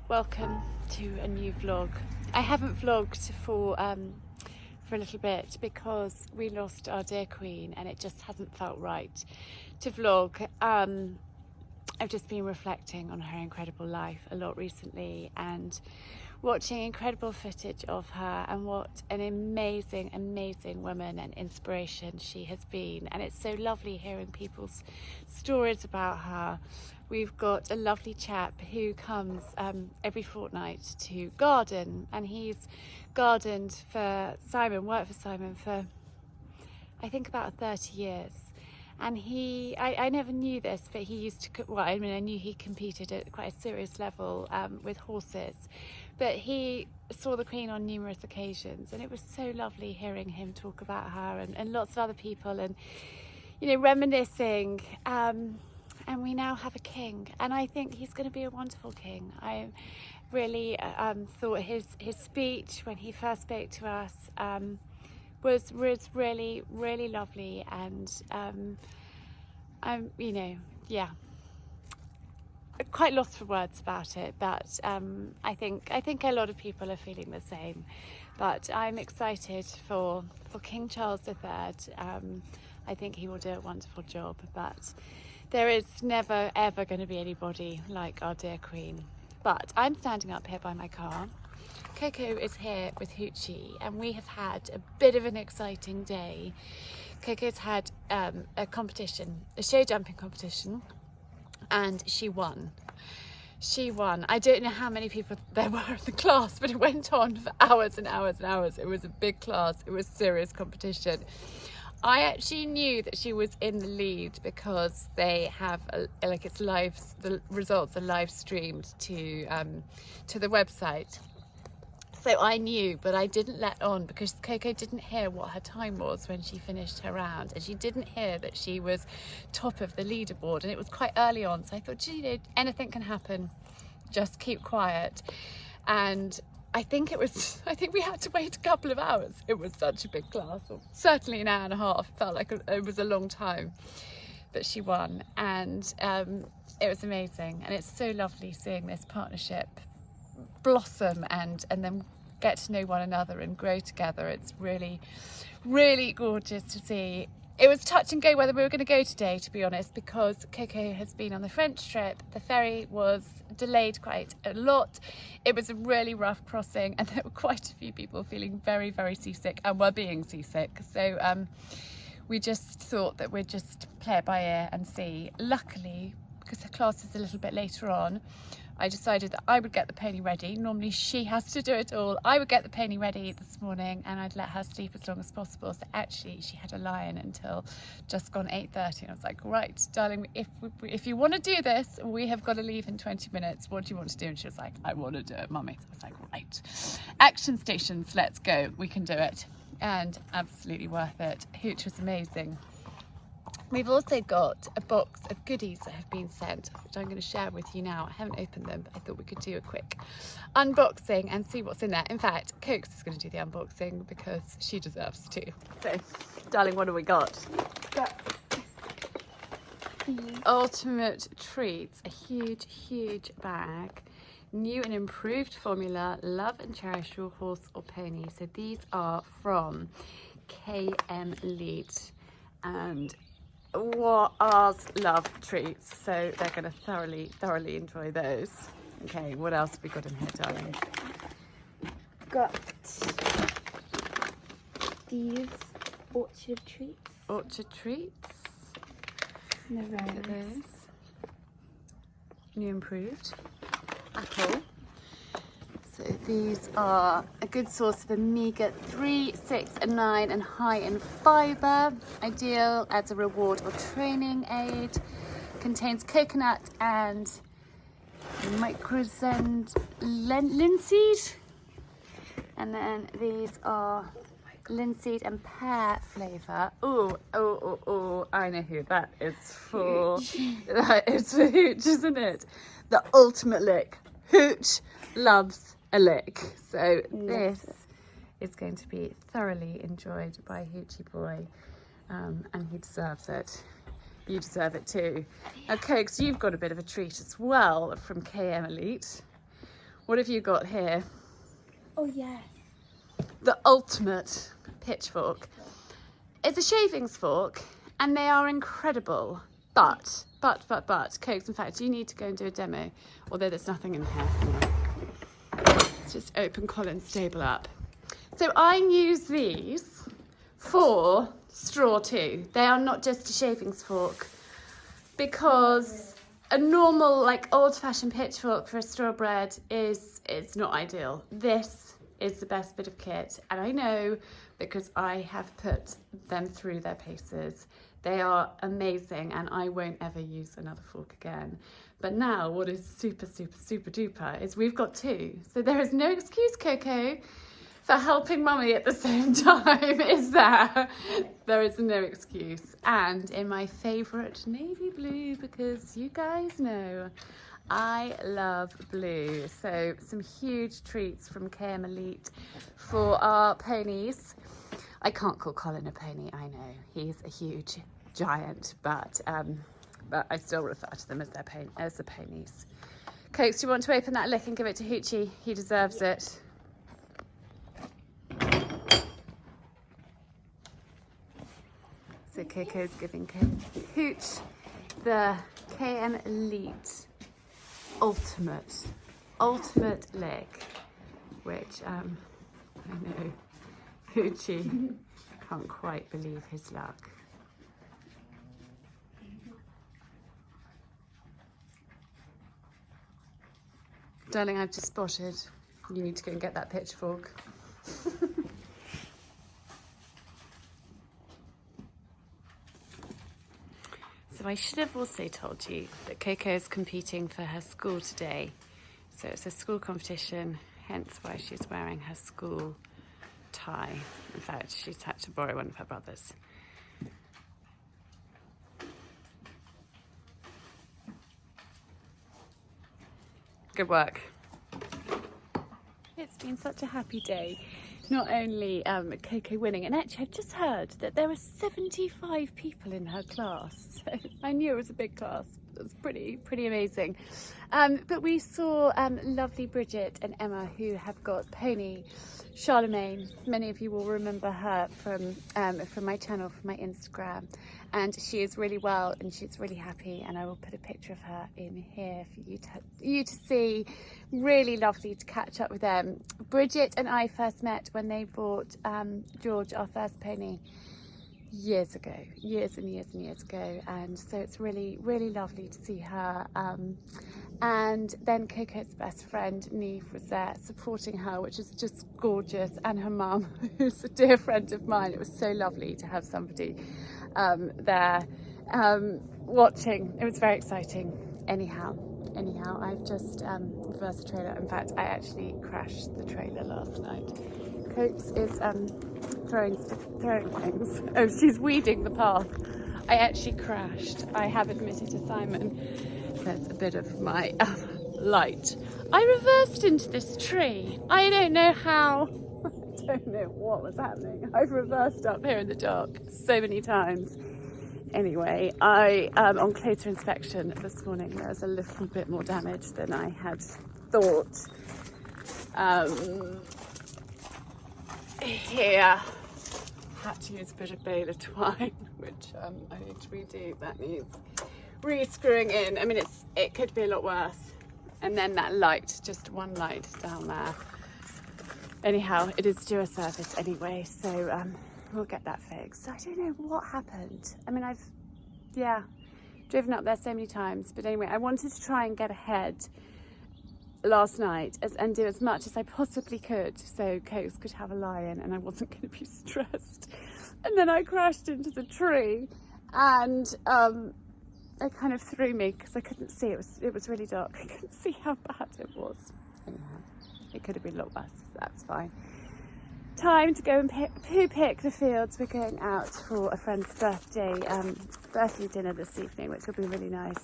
Welcome to a new vlog. I haven't vlogged for a little bit because we lost our dear Queen and it just hasn't felt right to vlog. I've just been reflecting on her incredible life a lot recently and watching incredible footage of her and what an amazing, amazing woman and inspiration she has been. And it's so lovely hearing people's stories about her. We've got a lovely chap who comes every fortnight to garden, and he's gardened for Simon, worked for Simon for I think about 30 years. And I never knew this, but he used to, well, I mean, I knew he competed at quite a serious level with horses, but he saw the Queen on numerous occasions, and it was so lovely hearing him talk about her and lots of other people and, you know, reminiscing. And we now have a king, and I think he's going to be a wonderful king. I really thought his speech when he first spoke to us was really, really lovely, and I'm, you know, yeah, quite lost for words about it, but I think a lot of people are feeling the same. But I'm excited for King Charles III. I think he will do a wonderful job, but there is never ever going to be anybody like our dear Queen. But I'm standing up here by my car. Coco is here with Hoochie, and we have had a bit of an exciting day. Coco's had a competition, a show jumping competition, and she won. She won. I don't know how many people there were in the class, but it went on for hours and hours and hours. It was a big class. It was serious competition. I actually knew that she was in the lead because they have it's live. The results are live streamed to the website. So I knew, but I didn't let on because Coco didn't hear what her time was when she finished her round, and she didn't hear that she was top of the leaderboard, and it was quite early on. So I thought, you know, anything can happen. Just keep quiet. And I think we had to wait a couple of hours. It was such a big class, or certainly an hour and a half. It felt like it was a long time, but she won, and it was amazing. And it's so lovely seeing this partnership blossom and then get to know one another and grow together. It's really, really gorgeous to see. It was touch and go whether we were going to go today, to be honest, because Coco has been on the French trip. The ferry was delayed quite a lot. It was a really rough crossing, and there were quite a few people feeling very, very seasick and were being seasick. So we just thought that we'd just play it by ear and see. Luckily, because the class is a little bit later on, I decided that I would get the pony ready. Normally she has to do it all. I would get the pony ready this morning, and I'd let her sleep as long as possible. So actually she had a lie-in until just gone 8:30. And I was like, right, darling, if you want to do this, we have got to leave in 20 minutes. What do you want to do? And she was like, I want to do it, mummy. So I was like, right, action stations, let's go. We can do it. And absolutely worth it. Hooch was amazing. We've also got a box of goodies that have been sent, which I'm going to share with you now. I haven't opened them, but I thought we could do a quick unboxing and see what's in there. In fact, Cocos is going to do the unboxing because she deserves to. So, darling, what have we got? Ultimate treats, a huge, huge bag. New and improved formula, love and cherish your horse or pony. So these are from KM Elite, and what ours love treats, so they're going to thoroughly enjoy those. Okay, what else have we got in here, darling? Got these orchard treats. Orchard treats. They're very Look at nice. those. New improved. Apple. So these are a good source of omega-3, 6 and 9 and high in fibre. Ideal as a reward or training aid. Contains coconut and microzen linseed. And then these are linseed and pear flavour. Oh, I know who that is for. That is for Hooch, isn't it? The ultimate lick. Hooch loves a lick. So this is going to be thoroughly enjoyed by Hoochie boy, and he deserves it. You deserve it too. Okay, because you've got a bit of a treat as well from KM Elite. What have you got here? Oh yes. The ultimate pitchfork. It's a shavings fork and they are incredible. But, Cokes, in fact, you need to go and do a demo, although there's nothing in here. Anyway. Let's just open Colin's table up. So I use these for straw too. They are not just a shavings fork, because a normal, like, old-fashioned pitchfork for a straw bread it's not ideal. This is the best bit of kit, and I know because I have put them through their paces. They are amazing, and I won't ever use another fork again. But now what is super duper is we've got two. So there is no excuse, Coco, for helping mummy at the same time, is there? There is no excuse. And in my favourite navy blue, because you guys know I love blue. So some huge treats from KM Elite for our ponies. I can't call Colin a pony, I know. He's a huge giant, but I still refer to them as the ponies. Cokes, do you want to open that lick and give it to Hoochie? He deserves it. So Coco's giving Hooch the KM Elite ultimate lick, which I know Hoochie can't quite believe his luck. Darling, I've just spotted. You need to go and get that pitchfork. So I should have also told you that Coco is competing for her school today. So it's a school competition, hence why she's wearing her school tie. In fact, she's had to borrow one of her brother's. Good work. It's been such a happy day. Not only Coco winning, and actually I've just heard that there were 75 people in her class. So I knew it was a big class. It was pretty amazing. But we saw lovely Bridget and Emma, who have got pony Charlemagne. Many of you will remember her from my channel, from my Instagram. And she is really well and she's really happy, and I will put a picture of her in here for you to see. Really lovely to catch up with them. Bridget and I first met when they bought George, our first pony, years ago, years and years ago, and so it's really lovely to see her. And then Coco's best friend Neve was there supporting her, which is just gorgeous, and her mum, who's a dear friend of mine. It was so lovely to have somebody there watching. It was very exciting. Anyhow, I've just reversed the trailer. In fact, I actually crashed the trailer last night. Cokes is throwing things. Oh, she's weeding the path. I actually crashed. I have admitted to Simon. There's a bit of my light. I reversed into this tree. I don't know how. I don't know what was happening. I've reversed up here in the dark so many times. Anyway, on closer inspection this morning, there was a little bit more damage than I had thought. Here, had to use a bit of baler twine, which I need to redo. That needs re-screwing in. I mean, it could be a lot worse. And then that light, just one light down there. Anyhow, it is due a service anyway, so we'll get that fixed. I don't know what happened. I mean, I've driven up there so many times, but anyway, I wanted to try and get ahead last night and do as much as I possibly could so Cokes could have a lie-in and I wasn't going to be stressed. And then I crashed into the tree, and it kind of threw me because I couldn't see. It was really dark. I couldn't see how bad it was. Anyhow, it could have been a lot worse. So that's fine. Time to go and pick the fields. We're going out for a friend's birthday dinner this evening, which will be really nice.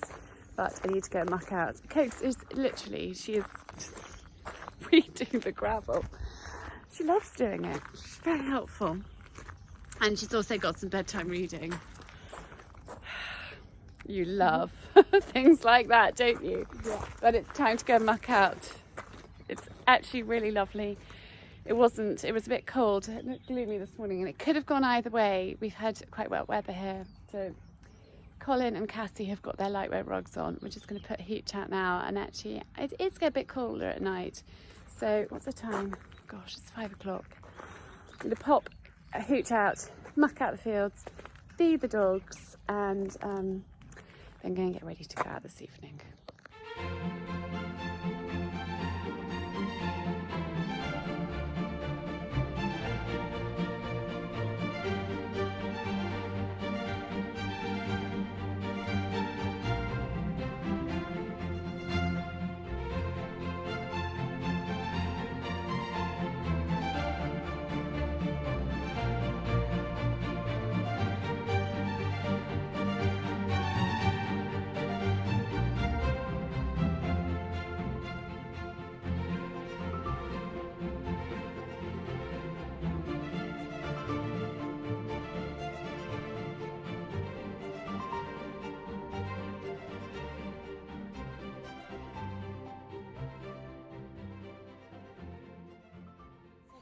But I need to go and muck out. Cokes is literally, she is weeding the gravel. She loves doing it. She's very helpful. And she's also got some bedtime reading. You love things like that, don't you? Yeah. But it's time to go and muck out. It's actually really lovely. It was a bit cold and gloomy this morning, and it could have gone either way. We've had quite wet weather here. So Colin and Cassie have got their lightweight rugs on. We're just going to put Hooch out now, and actually it is getting a bit colder at night. So what's the time? Gosh, it's 5 o'clock. I'm going to pop Hooch out, muck out the fields, feed the dogs, and then going to get ready to go out this evening.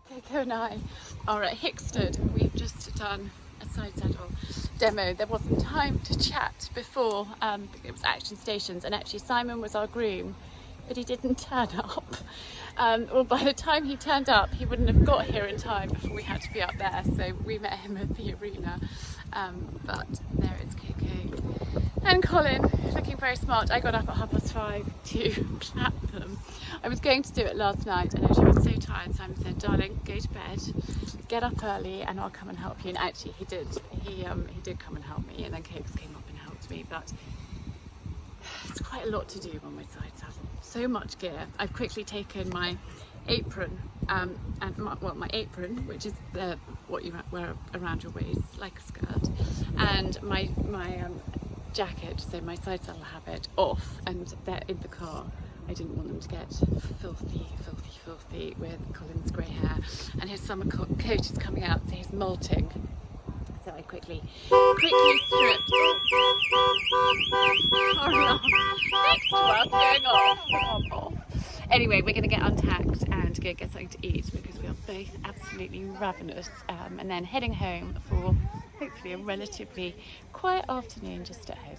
Coco and I are at Hickstead. We've just done a side saddle demo. There wasn't time to chat before. It was action stations, and actually Simon was our groom, but he didn't turn up. Well, by the time he turned up, he wouldn't have got here in time before we had to be up there. So we met him at the arena. But there is Coco and Colin, looking very smart. I got up at 5:30 to clap them. I was going to do it last night, and actually I was so tired. Simon said, "Darling, go to bed, get up early, and I'll come and help you." And actually, he did. He did come and help me, and then Cocos came up and helped me. But it's quite a lot to do on my side saddle. So much gear. I've quickly taken my apron, and my apron, which is what you wear around your waist like a skirt, and my jacket, so my side saddle habit, off, and they're in the car. I didn't want them to get filthy with Colin's grey hair, and his summer coat is coming out, so he's molting. So I quickly stripped. Next to us going off. Anyway, we're going to get untacked and go get something to eat, because we are both absolutely ravenous, and then heading home for hopefully a relatively quiet afternoon just at home.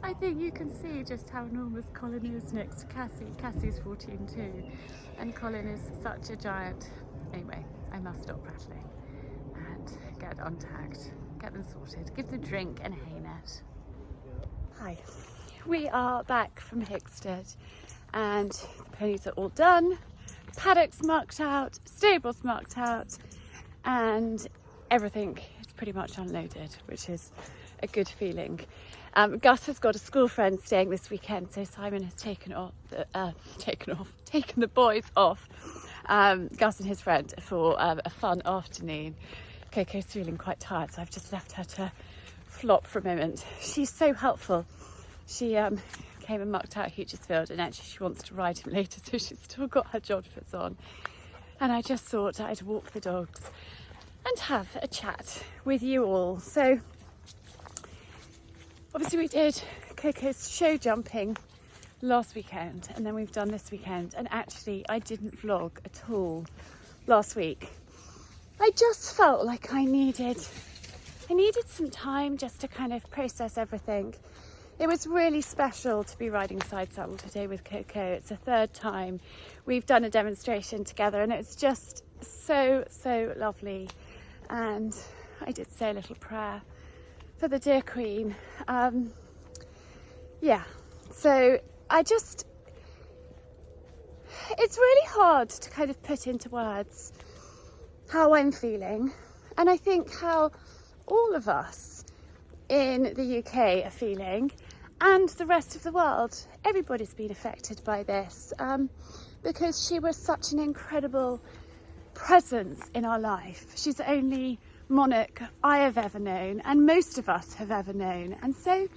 I think you can see just how enormous Colin is next to Cassie. Cassie's 14 too, and Colin is such a giant. Anyway, I must stop prattling and get untagged, get them sorted, give them a drink and a hay net. Hi, we are back from Hickstead, and the ponies are all done, paddocks marked out, stables marked out, and everything is pretty much unloaded, which is a good feeling. Gus has got a school friend staying this weekend, so Simon has taken the boys off, Gus and his friend, for a fun afternoon. Coco's feeling quite tired, so I've just left her to flop for a moment. She's so helpful. She came and mucked out Hooch's field, and actually she wants to ride him later, so she's still got her jodhpurs on. And I just thought I'd walk the dogs and have a chat with you all. So obviously we did Coco's show jumping last weekend, and then we've done this weekend, and actually I didn't vlog at all last week. I just felt like I needed some time just to kind of process everything. It was really special to be riding side saddle today with Coco. It's the third time we've done a demonstration together, and it's just so lovely. And I did say a little prayer for the dear Queen. Yeah, so it's really hard to kind of put into words how I'm feeling, and I think how all of us in the UK are feeling, and the rest of the world. Everybody's been affected by this, because she was such an incredible presence in our life. She's the only monarch I have ever known, and most of us have ever known, and so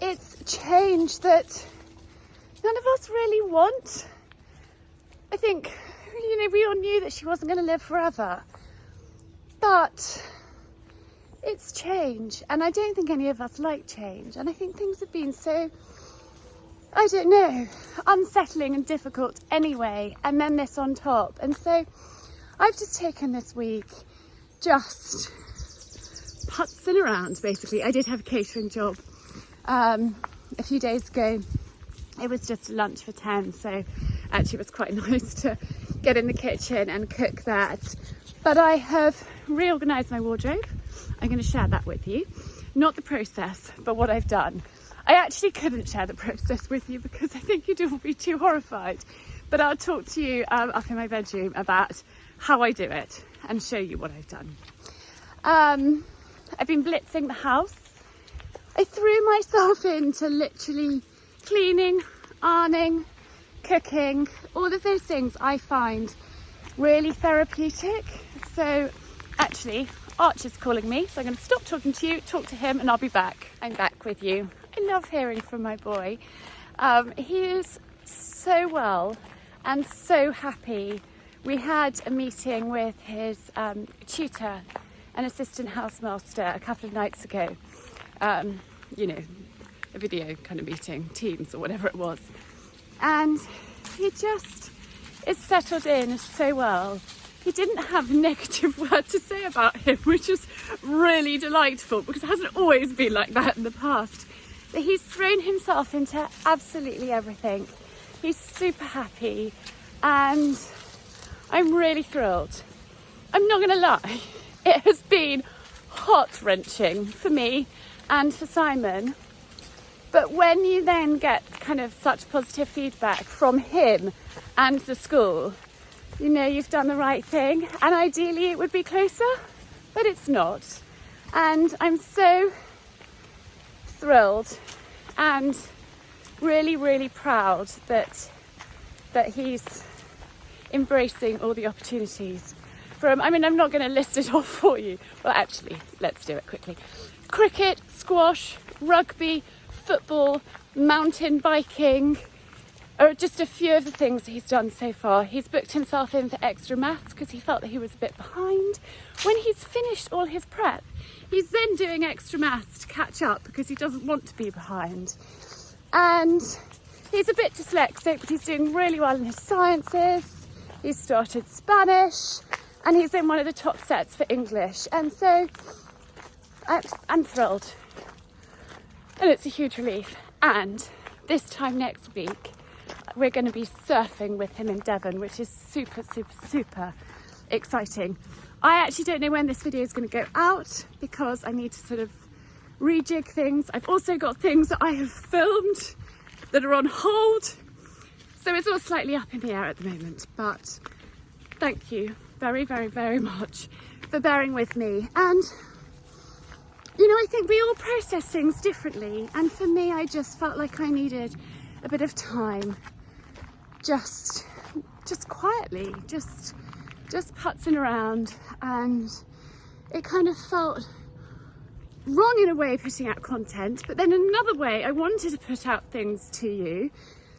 it's change that none of us really want. I think, we all knew that she wasn't going to live forever, but it's change, and I don't think any of us like change, and I think things have been so I don't know, unsettling and difficult anyway, and then this on top. And so I've just taken this week just putzing around, basically. I did have a catering job a few days ago. It was just lunch for 10, so actually it was quite nice to get in the kitchen and cook that. But I have reorganised my wardrobe. I'm going to share that with you. Not the process, but what I've done. I actually couldn't share the process with you because I think you'd all be too horrified. But I'll talk to you up in my bedroom about how I do it and show you what I've done. I've been blitzing the house. I threw myself into literally cleaning, ironing, cooking, all of those things I find really therapeutic. So actually, Archer's calling me, so I'm going to stop talking to you, talk to him, and I'll be back. I'm back with you. I love hearing from my boy. He is so well and so happy. We had a meeting with his tutor and assistant housemaster a couple of nights ago. You know, a video kind of meeting, Teams or whatever it was. And he just is settled in so well. He didn't have a negative word to say about him, which is really delightful because it hasn't always been like that in the past. But he's thrown himself into absolutely everything. He's super happy and I'm really thrilled. I'm not going to lie, it has been heart-wrenching for me and for Simon. But when you then get kind of such positive feedback from him and the school, you know you've done the right thing, and ideally it would be closer, but it's not. And I'm so thrilled and really, really proud that he's embracing all the opportunities from, I mean, I'm not going to list it off for you. Well, actually, let's do it quickly. Cricket, squash, rugby, football, mountain biking are just a few of the things he's done so far. He's booked himself in for extra maths because he felt that he was a bit behind. When he's finished all his prep, he's then doing extra maths to catch up because he doesn't want to be behind. And he's a bit dyslexic, but he's doing really well in his sciences. He's started Spanish and he's in one of the top sets for English. And so I'm thrilled. And it's a huge relief. And this time next week, we're going to be surfing with him in Devon, which is super, super, super exciting. I actually don't know when this video is going to go out because I need to sort of rejig things. I've also got things that I have filmed that are on hold. So it's all slightly up in the air at the moment. But thank you very, very, very much for bearing with me. And you know, I think we all process things differently. And for me, I just felt like I needed a bit of time, just quietly, just putzing around. And it kind of felt wrong in a way, putting out content, but then in another way, I wanted to put out things to you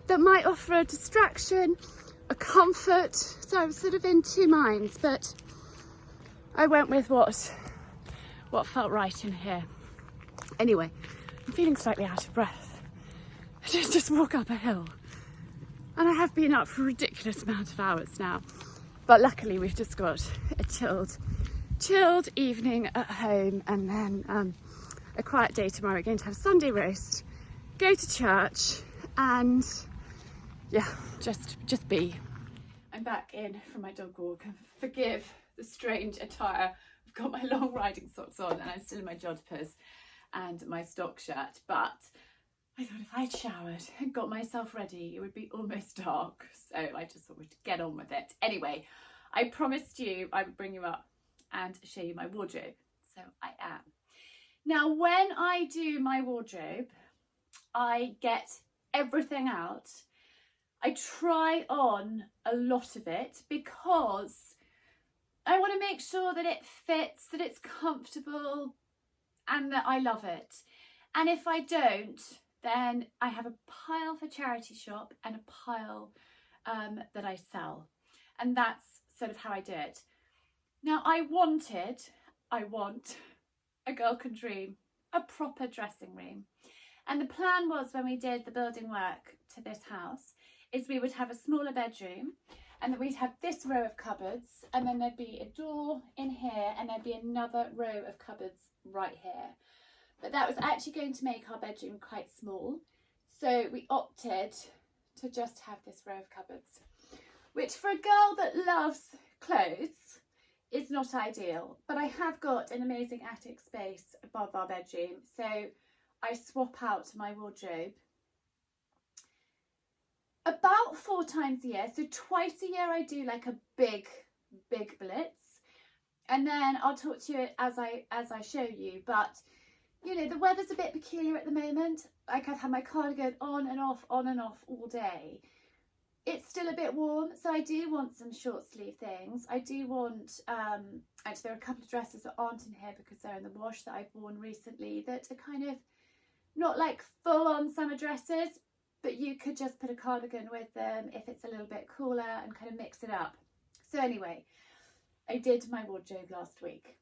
that might offer a distraction, a comfort. So I was sort of in two minds, but I went with what felt right in here. Anyway, I'm feeling slightly out of breath. I just walk up a hill. And I have been up for a ridiculous amount of hours now. But luckily we've just got a chilled evening at home, and then a quiet day tomorrow. We're going to have Sunday roast, go to church, and yeah, just be. I'm back in from my dog walk, and forgive the strange attire. I've got my long riding socks on and I'm still in my jodhpurs and my stock shirt, but I thought if I'd showered and got myself ready, it would be almost dark. So I just thought we'd get on with it. Anyway, I promised you I would bring you up and show you my wardrobe. So I am. Now, when I do my wardrobe, I get everything out. I try on a lot of it because I want to make sure that it fits, that it's comfortable, and that I love it. And if I don't, then I have a pile for charity shop and a pile that I sell. And that's sort of how I do it. Now, I want, A girl can dream, a proper dressing room. And the plan was, when we did the building work to this house, is we would have a smaller bedroom, and then we'd have this row of cupboards, and then there'd be a door in here, and there'd be another row of cupboards right here. But that was actually going to make our bedroom quite small, so we opted to just have this row of cupboards, which for a girl that loves clothes is not ideal. But I have got an amazing attic space above our bedroom, so I swap out my wardrobe about 4 times a year. So twice a year I do like a big blitz, and then I'll talk to you as I show you. But you know, the weather's a bit peculiar at the moment. Like, I've had my cardigan on and off all day. It's still a bit warm, so I do want some short sleeve things. I do want, actually there are a couple of dresses that aren't in here because they're in the wash that I've worn recently that are kind of not like full on summer dresses, but you could just put a cardigan with them if it's a little bit cooler and kind of mix it up. So anyway, I did my wardrobe last week.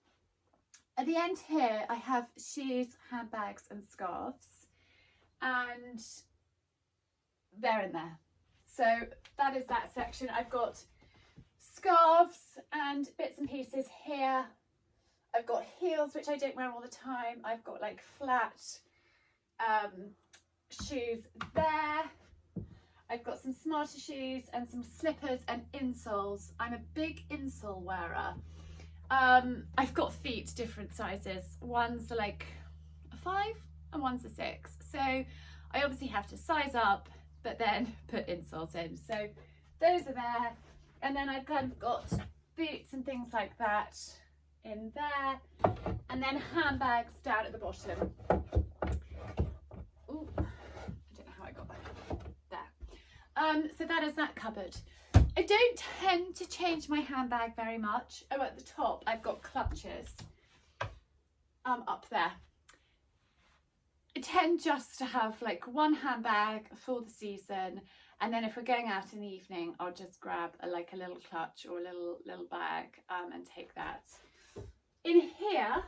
At the end here, I have shoes, handbags and scarves, and they're in there. So that is that section. I've got scarves and bits and pieces here. I've got heels, which I don't wear all the time. I've got like flat shoes there. I've got some smarter shoes and some slippers and insoles. I'm a big insole wearer. I've got feet different sizes. One's like a 5 and one's a 6. So I obviously have to size up, but then put insoles in. So those are there. And then I've kind of got boots and things like that in there. And then handbags down at the bottom. Ooh, I don't know how I got that there. So that is that cupboard. I don't tend to change my handbag very much. Oh, at the top I've got clutches up there. I tend just to have like one handbag for the season, and then if we're going out in the evening I'll just grab a little clutch or a little bag and take that. In here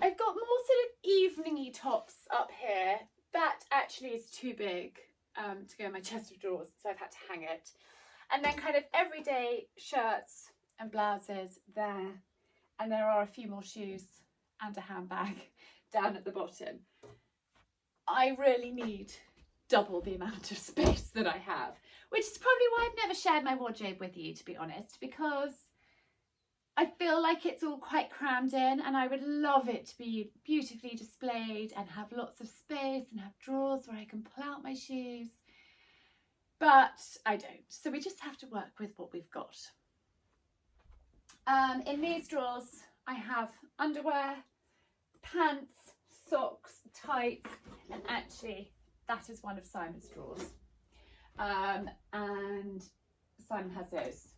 I've got more sort of evening-y tops up here. That actually is too big to go in my chest of drawers, so I've had to hang it. And then kind of everyday shirts and blouses there. And there are a few more shoes and a handbag down at the bottom. I really need double the amount of space that I have, which is probably why I've never shared my wardrobe with you, to be honest, because I feel like it's all quite crammed in, and I would love it to be beautifully displayed and have lots of space and have drawers where I can pull out my shoes. But I don't, so we just have to work with what we've got. In these drawers I have underwear, pants, socks, tights, and actually that is one of Simon's drawers. And Simon has those.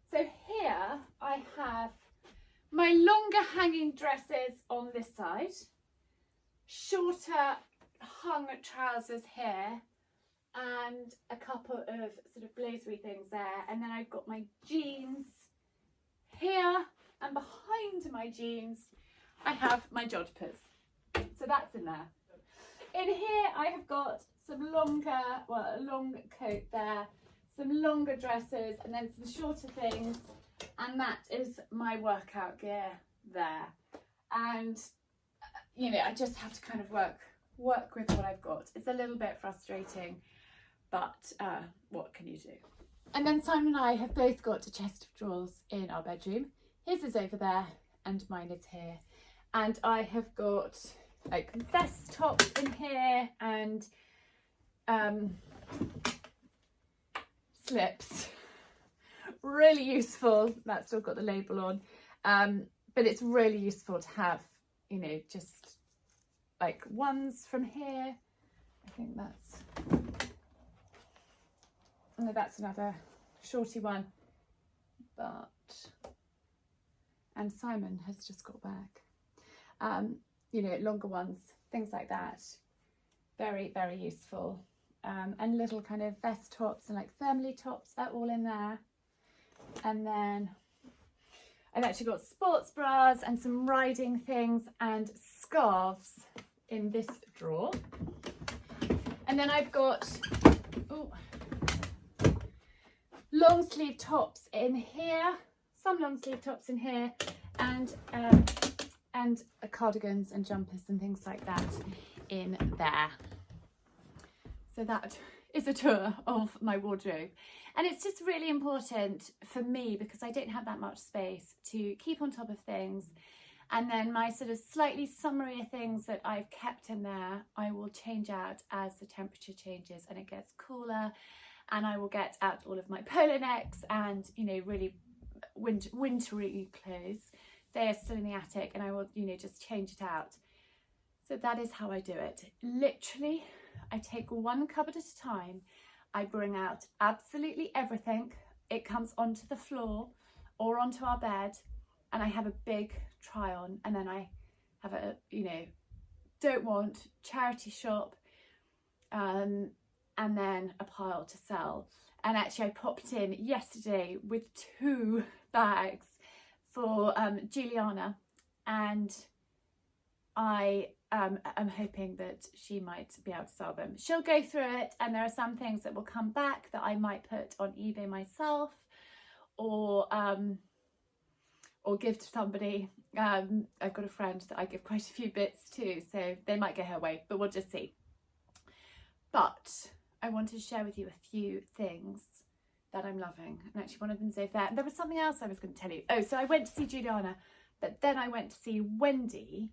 So here I have my longer hanging dresses on this side, shorter hung trousers here, and a couple of sort of blazery things there. And then I've got my jeans here, and behind my jeans I have my jodhpurs. So that's in there. In here I have got some longer, well, a long coat there, some longer dresses, and then some shorter things, and that is my workout gear there. And you know, I just have to kind of work with what I've got. It's a little bit frustrating, but what can you do? And then Simon and I have both got a chest of drawers in our bedroom. His is over there and mine is here. And I have got like vest tops in here and slips. Really useful. That's still got the label on. But it's really useful to have, you know, just like ones from here. I think that's, no, that's another shorty one. But, and Simon has just got back. You know, longer ones, things like that. Very, very useful. And little kind of vest tops and like thermally tops are all in there. And then I've actually got sports bras and some riding things and scarves in this drawer. And then I've got long sleeve tops in here, some long sleeve tops in here, and cardigans and jumpers and things like that in there. So that is a tour of my wardrobe. And it's just really important for me because I don't have that much space to keep on top of things. And then my sort of slightly summarier things that I've kept in there, I will change out as the temperature changes and it gets cooler. And I will get out all of my polo necks and, you know, really wintry clothes. They are still in the attic and I will, you know, just change it out. So that is how I do it. Literally, I take one cupboard at a time. I bring out absolutely everything. It comes onto the floor or onto our bed and I have a big try on, and then I have a, you know, don't want, charity shop, and then a pile to sell. And actually I popped in yesterday with 2 bags for Juliana, and I am hoping that she might be able to sell them. She'll go through it, and there are some things that will come back that I might put on eBay myself or give to somebody. I've got a friend that I give quite a few bits to, so they might go her way, but we'll just see. But I want to share with you a few things that I'm loving, and actually one of them's over there. There was something else I was going to tell you. Oh, so I went to see Juliana, but then I went to see Wendy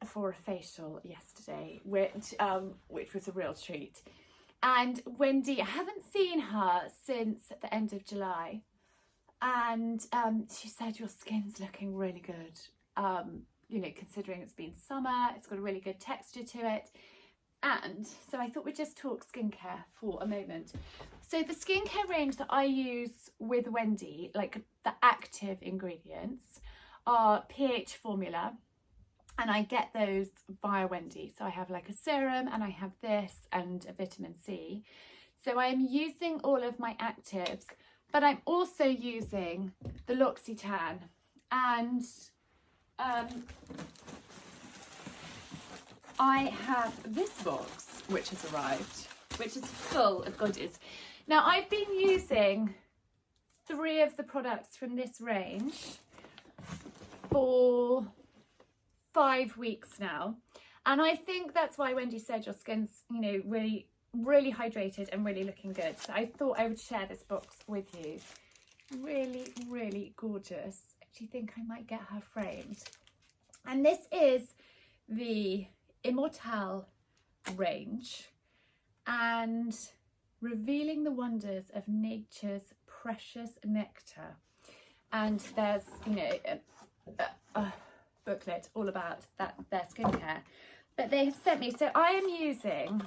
for a facial yesterday, which was a real treat. And Wendy, I haven't seen her since the end of July, and she said your skin's looking really good. You know, considering it's been summer, it's got a really good texture to it. And so I thought we'd just talk skincare for a moment. So the skincare range that I use with Wendy, like the active ingredients, are pH formula, and I get those via Wendy. So I have like a serum, and I have this and a vitamin C. So I am using all of my actives, but I'm also using the L'Occitane, and I have this box which has arrived, which is full of goodies. Now I've been using 3 of the products from this range for 5 weeks now, and I think that's why Wendy said your skin's, you know, really hydrated and really looking good. So I thought I would share this box with you. Really gorgeous. I actually think I might get her framed. And this is the Immortelle range, and revealing the wonders of nature's precious nectar. And there's, you know, a booklet all about their skincare, but they have sent me, so I am using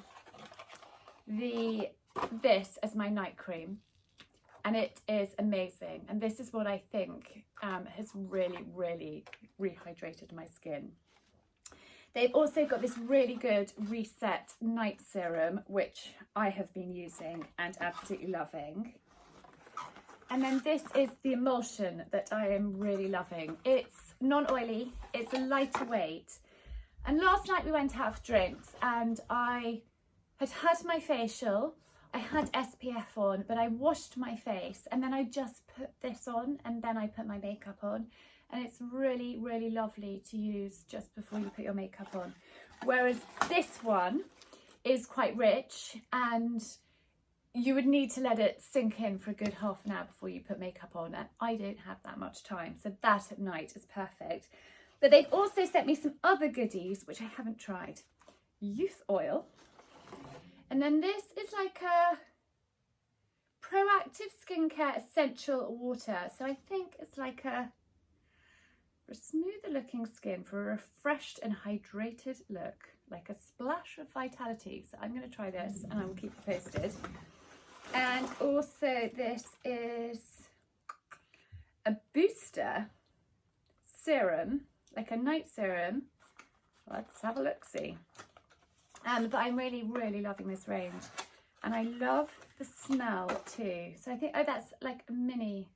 this as my night cream, and it is amazing, and this is what I think has really rehydrated my skin. They've also got this really good Reset night serum, which I have been using and absolutely loving. And then this is the emulsion that I am really loving. It's non-oily, it's a lighter weight. And last night we went out for drinks, and I had my facial, I had SPF on, but I washed my face, and then I just put this on, and then I put my makeup on. And it's really lovely to use just before you put your makeup on. Whereas this one is quite rich, and you would need to let it sink in for a good half an hour before you put makeup on, and I don't have that much time, so that at night is perfect. But they've also sent me some other goodies which I haven't tried. Youth oil, and then this is like a proactive skincare essential water, so I think it's like a smoother looking skin for a refreshed and hydrated look, like a splash of vitality. So I'm going to try this and I will keep you posted. And also this is a booster serum, like a night serum. Let's have a look-see. But I'm really loving this range, and I love the smell too. So I think, oh, that's like a mini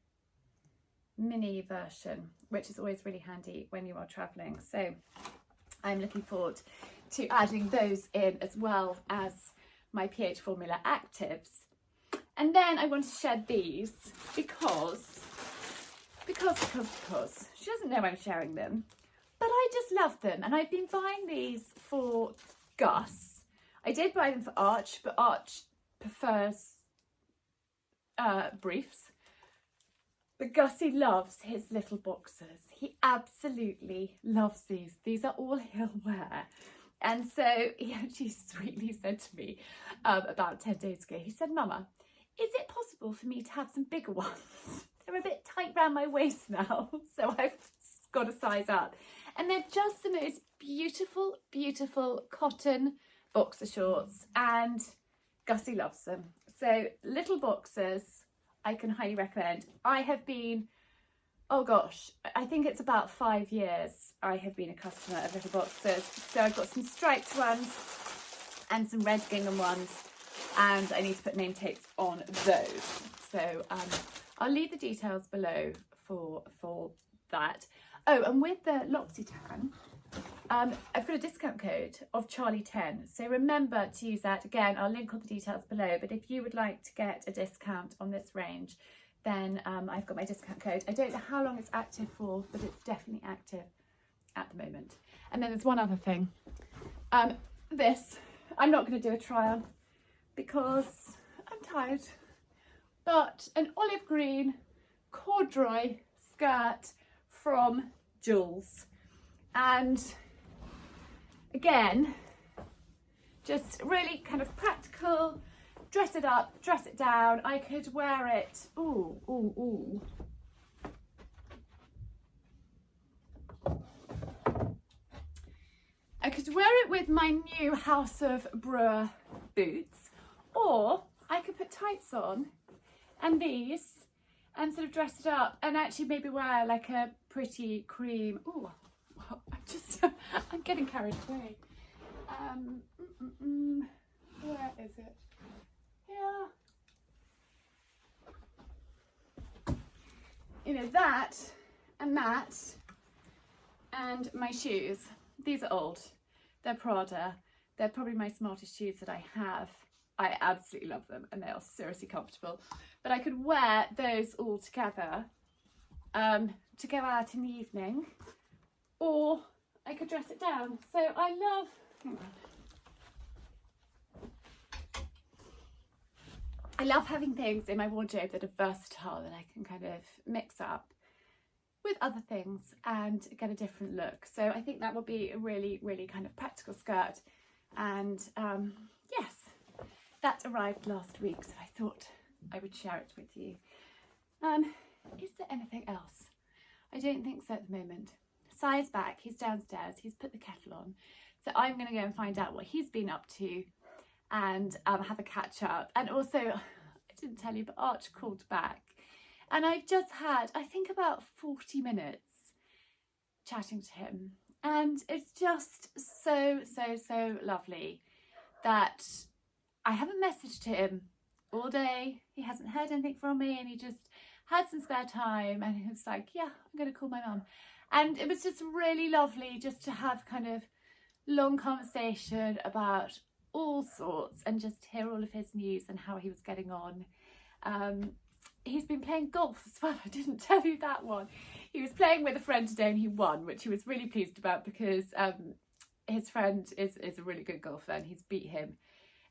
version, which is always really handy when you are traveling. So I'm looking forward to adding those in as well as my pH formula actives. And then I want to shed these because she doesn't know I'm sharing them, but I just love them. And I've been buying these for Gus. I did buy them for Arch, but Arch prefers briefs. But Gussie loves his little boxers. He absolutely loves these. These are all he'll wear. And so he actually sweetly said to me about 10 days ago, he said, Mama, is it possible for me to have some bigger ones? They're a bit tight round my waist now, so I've got to size up. And they're just the most beautiful, beautiful cotton boxer shorts, and Gussie loves them. So little boxers, I can highly recommend. I have been, oh gosh, I think it's about 5 years I have been a customer of little boxers. So I've got some striped ones and some red gingham ones, and I need to put name tapes on those. So I'll leave the details below for that. Oh, and with the L'Occitane, I've got a discount code of Charlie10. So remember to use that. Again, I'll link all the details below. But if you would like to get a discount on this range, then I've got my discount code. I don't know how long it's active for, but it's definitely active at the moment. And then there's one other thing. This, I'm not going to do a try on because I'm tired. But an olive green corduroy skirt from Jules. And again, just really kind of practical, dress it up, dress it down. I could wear it, ooh. I could wear it with my new House of Brewer boots, or I could put tights on and these and sort of dress it up and actually maybe wear like a pretty cream. Ooh, I'm getting carried away. Where is it? Here. You know, that and my shoes. These are old. They're Prada. They're probably my smartest shoes that I have. I absolutely love them and they are seriously comfortable. But I could wear those all together to go out in the evening, or I could dress it down. So I love, having things in my wardrobe that are versatile, that I can kind of mix up with other things and get a different look. So I think that will be a really, really kind of practical skirt. And yes, that arrived last week, so I thought I would share it with you. Is there anything else? I don't think so at the moment. Si's back, he's downstairs, he's put the kettle on. So I'm going to go and find out what he's been up to and have a catch up. And also, I didn't tell you, but Arch called back. And I've just had, I think, about 40 minutes chatting to him. And it's just so lovely that I haven't messaged him all day. He hasn't heard anything from me, and he just had some spare time and he was like, yeah, I'm going to call my mum. And it was just really lovely just to have kind of long conversation about all sorts and just hear all of his news and how he was getting on. He's been playing golf as well. I didn't tell you that one. He was playing with a friend today and he won, which he was really pleased about because his friend is a really good golfer and he's beat him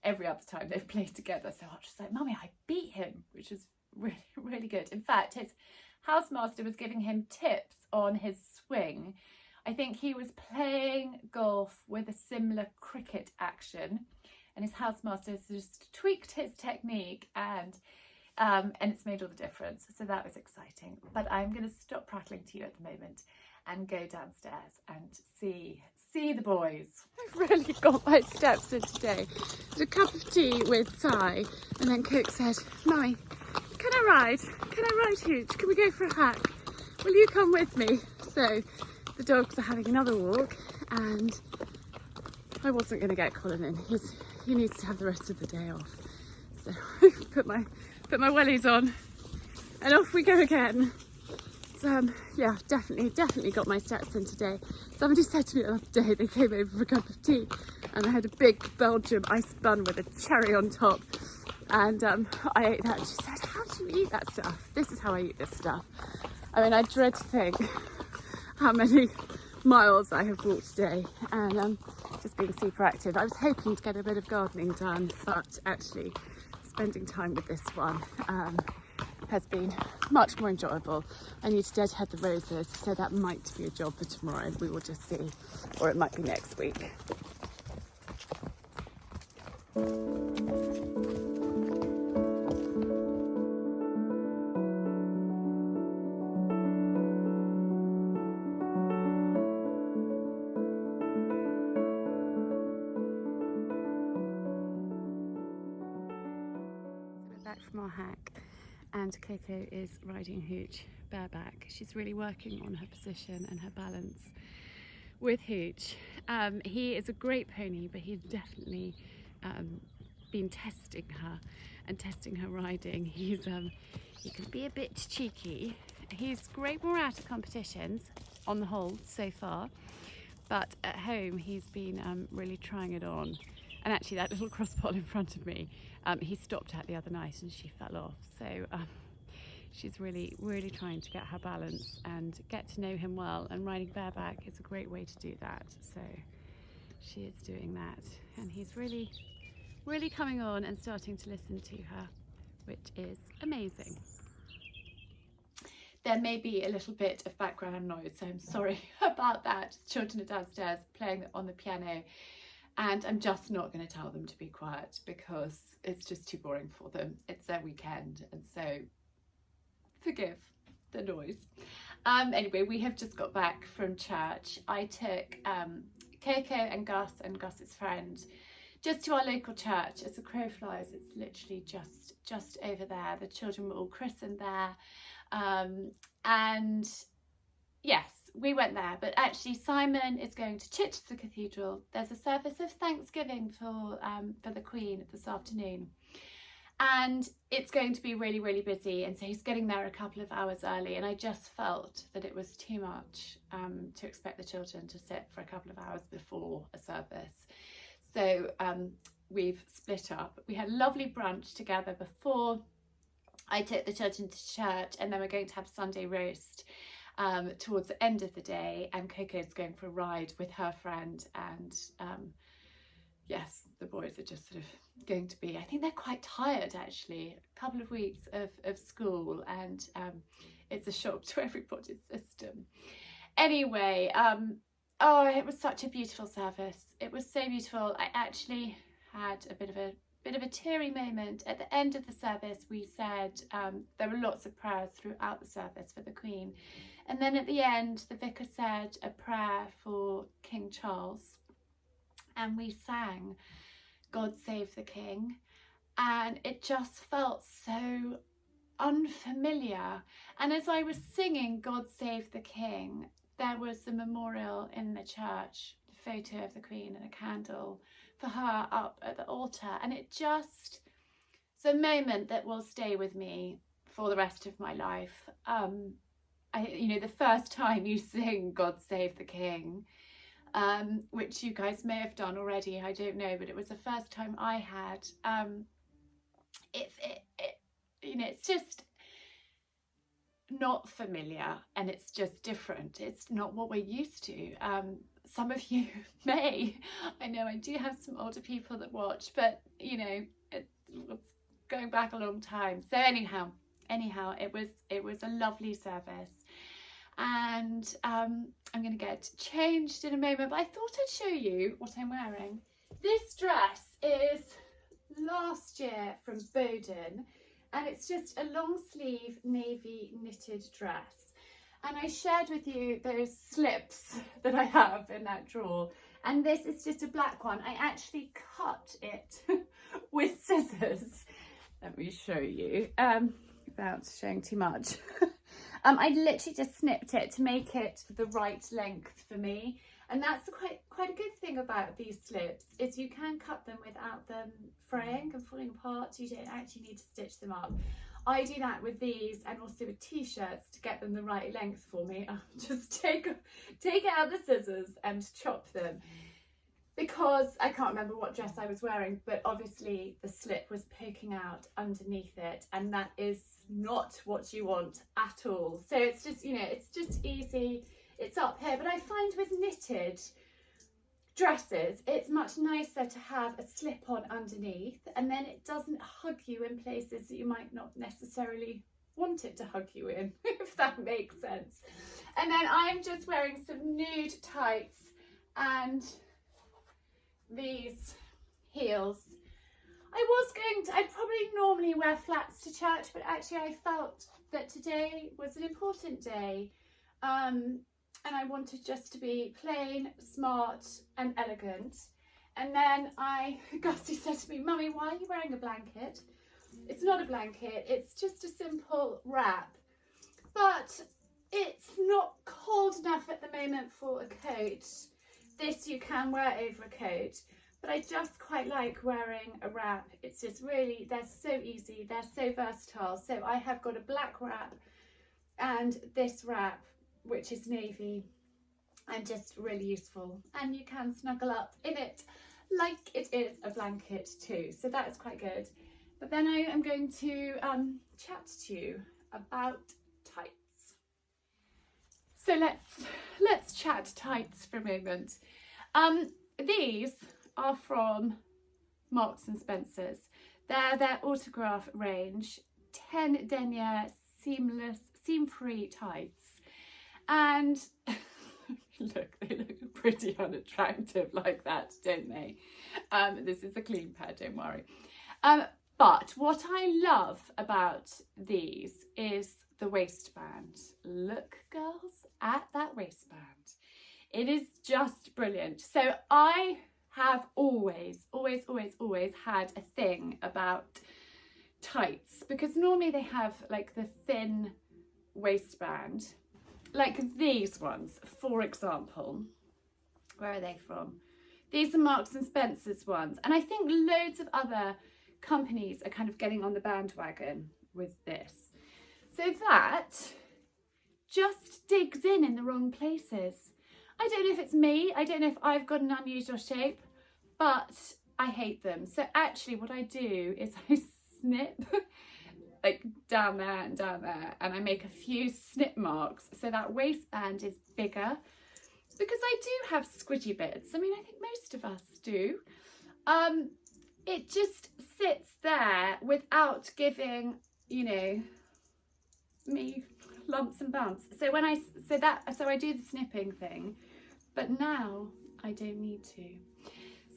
every other time they've played together. So I was just like, Mummy, I beat him, which is really, really good. In fact, his housemaster was giving him tips on his swing. I think he was playing golf with a similar cricket action, and his housemaster has just tweaked his technique, and it's made all the difference. So that was exciting. But I'm going to stop prattling to you at the moment and go downstairs and see the boys. I've really got my steps in today. Had a cup of tea with Si, and then Coco said, Mummy, can I ride? Can I ride Hooch? Can we go for a hack? Will you come with me? So the dogs are having another walk, and I wasn't going to get Colin in. He needs to have the rest of the day off. So I put my wellies on and off we go again. it's yeah, definitely got my steps in today. Somebody said to me the other day, they came over for a cup of tea and I had a big Belgian ice bun with a cherry on top, and I ate that. She said, how do you eat that stuff? This is how I eat this stuff. I mean, I dread to think how many miles I have walked today, and just being super active. I was hoping to get a bit of gardening done, but actually spending time with this one has been much more enjoyable. I need to deadhead the roses, so that might be a job for tomorrow. We will just see, or it might be next week. Back from our hack, and Coco is riding Hooch bareback. She's really working on her position and her balance with Hooch. He is a great pony, but he's definitely been testing her and testing her riding. He can be a bit cheeky. He's great more out of competitions on the whole so far, but at home he's been really trying it on. And actually that little crosspole in front of me, he stopped at the other night and she fell off. So she's really trying to get her balance and get to know him well, and riding bareback is a great way to do that. So she is doing that, and he's really coming on and starting to listen to her, which is amazing. There may be a little bit of background noise, so I'm sorry about that. Children are downstairs playing on the piano, and I'm just not going to tell them to be quiet because it's just too boring for them. It's their weekend, and so forgive the noise. Anyway, we have just got back from church. I took Coco and Gus's friend just to our local church. As the crow flies, it's literally just over there. The children were all christened there, and yes, we went there. But actually Simon is going to Chichester Cathedral. There's a service of Thanksgiving for the Queen this afternoon, and it's going to be really busy, and so he's getting there a couple of hours early, and I just felt that it was too much to expect the children to sit for a couple of hours before a service. So we've split up. We had a lovely brunch together before I took the children to church, and then we're going to have Sunday roast towards the end of the day, and Coco's going for a ride with her friend, and yes, the boys are just sort of going to be, I think they're quite tired actually, a couple of weeks of school, and it's a shock to everybody's system. Anyway, oh, it was such a beautiful service. It was so beautiful. I actually had a bit of a teary moment at the end of the service. We said there were lots of prayers throughout the service for the Queen, and then at the end the vicar said a prayer for King Charles, and we sang God Save the King, and it just felt so unfamiliar. And as I was singing God Save the King, there was a memorial in the church, a photo of the Queen and a candle for her up at the altar, and it's a moment that will stay with me for the rest of my life. You know, the first time you sing God Save the King, which you guys may have done already, I don't know, but it was the first time I had. You know, it's just not familiar, and it's just different. It's not what we're used to. Some of you may, I know I do have some older people that watch, but you know, it's going back a long time. So anyhow, it was a lovely service, and I'm going to get changed in a moment, but I thought I'd show you what I'm wearing. This dress is last year from Bowden, and it's just a long sleeve navy knitted dress, and I shared with you those slips that I have in that drawer, and this is just a black one. I actually cut it with scissors. Let me show you without showing too much. I literally just snipped it to make it the right length for me, and that's quite a good thing about these slips, is you can cut them without them fraying and falling apart. You don't actually need to stitch them up. I do that with these and also with t-shirts to get them the right length for me. I'll just take out the scissors and chop them, because I can't remember what dress I was wearing, but obviously the slip was poking out underneath it, and that is not what you want at all. So it's just, you know, it's just easy, it's up here. But I find with knitted dresses, it's much nicer to have a slip on underneath, and then it doesn't hug you in places that you might not necessarily want it to hug you in, if that makes sense. And then I'm just wearing some nude tights and these heels. I'd probably normally wear flats to church, but actually I felt that today was an important day, and I wanted just to be plain, smart and elegant. And then Gusty said to me, "Mummy, why are you wearing a blanket?" It's not a blanket, it's just a simple wrap, but it's not cold enough at the moment for a coat. This you can wear over a coat, but I just quite like wearing a wrap. It's just really, they're so easy, they're so versatile. So I have got a black wrap and this wrap, which is navy, and just really useful. And you can snuggle up in it like it is a blanket too. So that is quite good. But then I am going to chat to you about tights. So let's chat tights for a moment. These are from Marks and Spencer's. They're their autograph range, 10 denier seamless, seam-free tights. And look, they look pretty unattractive like that, don't they? This is a clean pair, don't worry. But what I love about these is the waistband. Look, girls, at that waistband. It is just brilliant. So I have always had a thing about tights, because normally they have like the thin waistband, like these ones, for example. Where are they from? These are Marks and Spencer's ones. And I think loads of other companies are kind of getting on the bandwagon with this. So that just digs in the wrong places. I don't know if it's me, I don't know if I've got an unusual shape, but I hate them. So actually what I do is I snip like down there and down there, and I make a few snip marks so that waistband is bigger, because I do have squidgy bits. I mean, I think most of us do. It just sits there without giving, you know, me lumps and bumps. So when I do the snipping thing, but now I don't need to.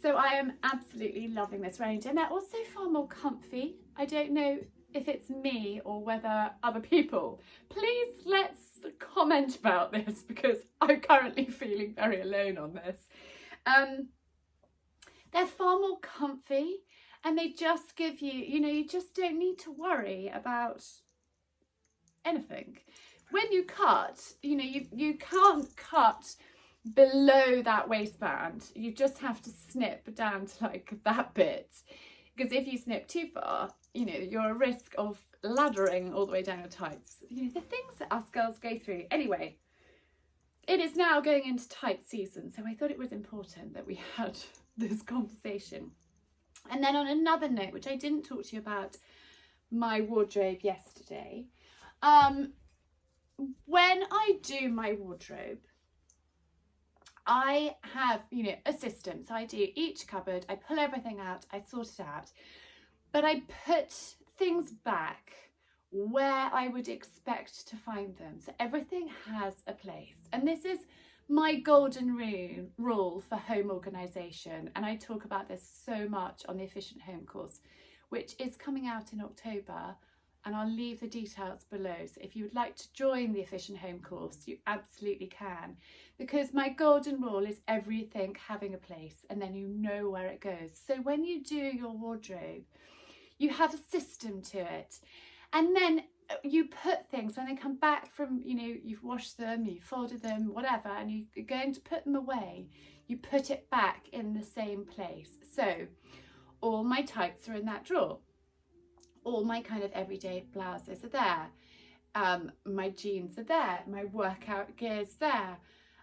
So I am absolutely loving this range, and they're also far more comfy. I don't know if it's me or whether other people. Please let's comment about this, because I'm currently feeling very alone on this. They're far more comfy, and they just give you, you know, you just don't need to worry about anything. When you cut, you know, you can't cut below that waistband. You just have to snip down to like that bit, because if you snip too far, you know, you're at risk of laddering all the way down your tights. You know, the things that us girls go through. Anyway, it is now going into tight season, so I thought it was important that we had this conversation. And then on another note, which I didn't talk to you about my wardrobe yesterday, when I do my wardrobe, I have, you know, a system. So I do each cupboard, I pull everything out, I sort it out, but I put things back where I would expect to find them. So everything has a place. And this is my golden rule for home organisation. And I talk about this so much on the Efficient Home course, which is coming out in October. And I'll leave the details below. So if you would like to join the Efficient Home course, you absolutely can. Because my golden rule is everything having a place, and then you know where it goes. So when you do your wardrobe, you have a system to it. And then you put things, when they come back from, you know, you've washed them, you've folded them, whatever, and you're going to put them away, you put it back in the same place. So all my tights are in that drawer. all my kind of everyday blouses are there. My jeans are there, my workout gear's there.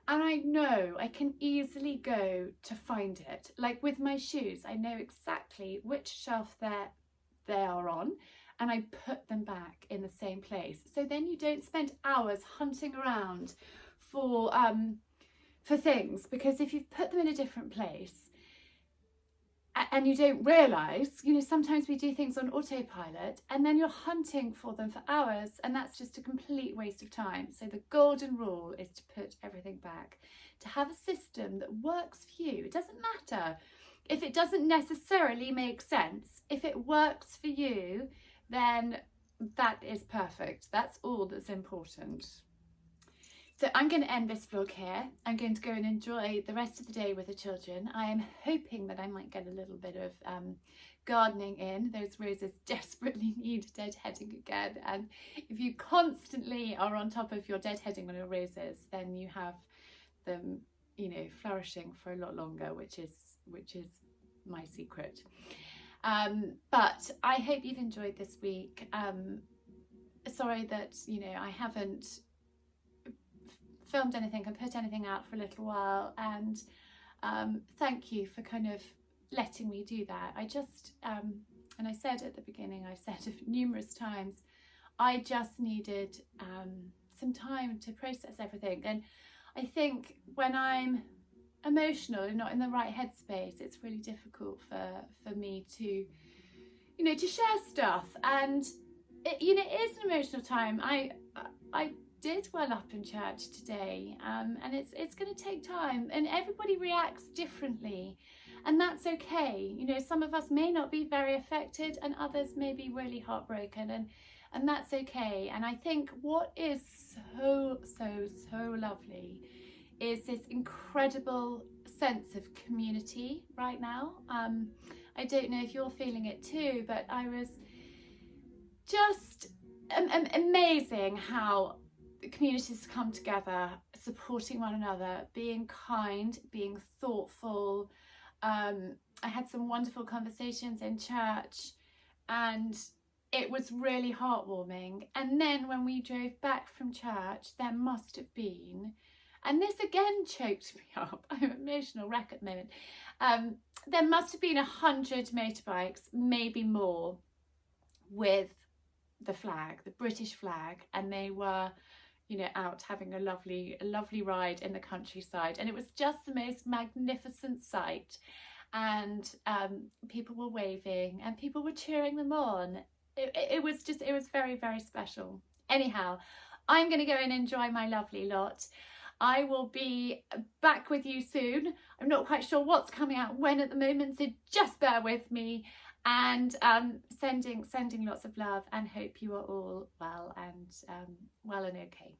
And I know I can easily go to find it. Like with my shoes, I know exactly which shelf they are on, and I put them back in the same place. So then you don't spend hours hunting around for things, because if you've put them in a different place and you don't realise, you know, sometimes we do things on autopilot and then you're hunting for them for hours, and that's just a complete waste of time. So the golden rule is to put everything back, to have a system that works for you. It doesn't matter if it doesn't necessarily make sense. If it works for you, then that is perfect. That's all that's important. So I'm going to end this vlog here. I'm going to go and enjoy the rest of the day with the children. I am hoping that I might get a little bit of gardening in. Those roses desperately need deadheading again. And if you constantly are on top of your deadheading on your roses, then you have them, you know, flourishing for a lot longer, which is my secret. But I hope you've enjoyed this week. Sorry that, you know, I haven't filmed anything and put anything out for a little while, and thank you for kind of letting me do that. I just and I said at the beginning, I've said it numerous times, I just needed some time to process everything. And I think when I'm emotional and not in the right headspace, it's really difficult for me to, you know, to share stuff. And it, you know, it is an emotional time. I did well up in church today, and it's going to take time, and everybody reacts differently, and that's okay. You know, some of us may not be very affected and others may be really heartbroken, and that's okay. And I think what is so lovely is this incredible sense of community right now. I don't know if you're feeling it too, but I was just amazing how communities come together, supporting one another, being kind, being thoughtful. I had some wonderful conversations in church, and it was really heartwarming. And then when we drove back from church, there must have been, and this again choked me up, I'm an emotional wreck at the moment, there must have been 100 motorbikes, maybe more, with the flag, the British flag, and they were, you know, out having a lovely ride in the countryside, and it was just the most magnificent sight. And people were waving and people were cheering them on. It was very special. Anyhow, I'm going to go and enjoy my lovely lot. I will be back with you soon. I'm not quite sure what's coming out when at the moment, so just bear with me. And sending lots of love, and hope you are all well and okay.